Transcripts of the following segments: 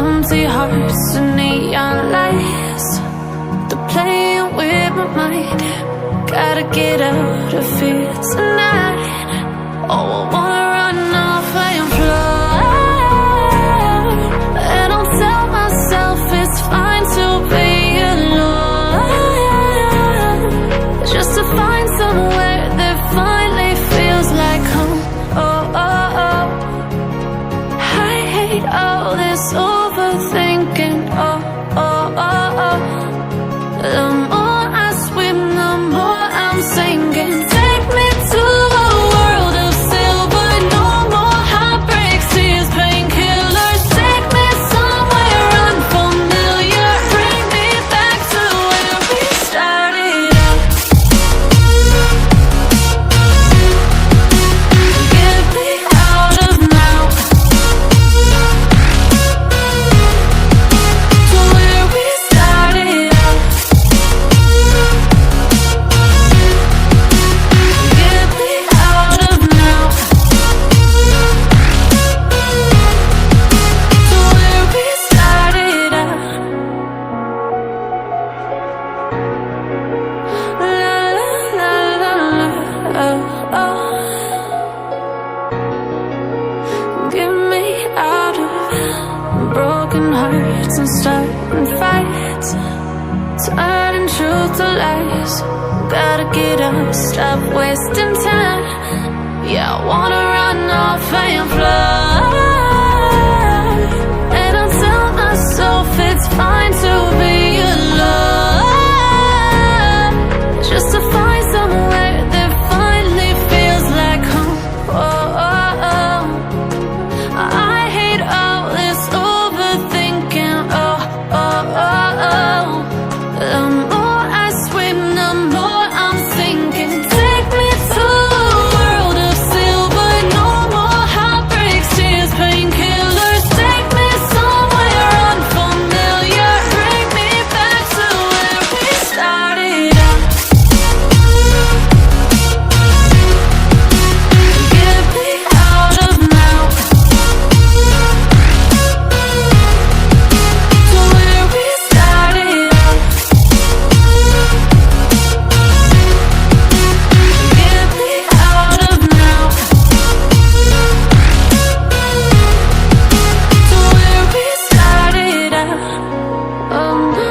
Empty hearts and neon lights, they're playing with my mind. Gotta get out of here tonight. Oh, I wanna run off and fly, and I'll tell myself it's fine to be alone, just to find somewhere that finally feels like home. Oh, oh, oh. I hate all this overthinking. Oh, oh, oh, oh. The more I swim, the more I'm sinking. Take me to a world of silver. No more heartbreaks, tears, painkillers. Take me somewhere unfamiliar. Bring me back to where we started out. Get me out of now, to where we started out. Get me out of now, to where we started out. La la la la la, oh, oh. Get me out of broken hearts and starting fights, turning truth to lies. Gotta get up, stop wasting time. Yeah, I wanna run off and fly, and I'll tell myself it's fine to be alone, just to find somewhere that finally feels like home. Oh, oh, oh. I hate all this overthinking. Oh, oh, oh, oh. The more I swim, the more I'm sinking. Take me to a world of silver. No more heartbreaks, tears, painkillers. Take me somewhere unfamiliar. Bring me back to where we started out. Get me out of now, to where we started out. Get me out of now, to where we started out. Oh, no.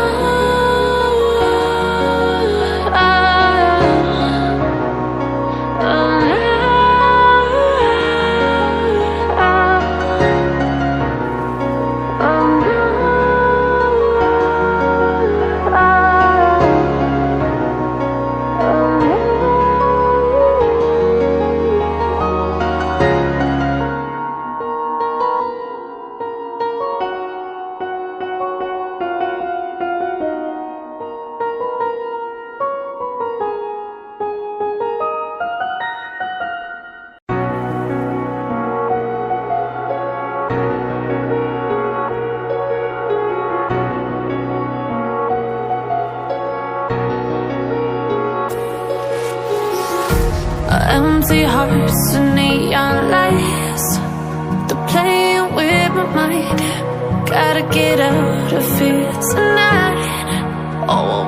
Empty hearts and neon lights, they're playing with my mind. Gotta get out of here tonight. Oh,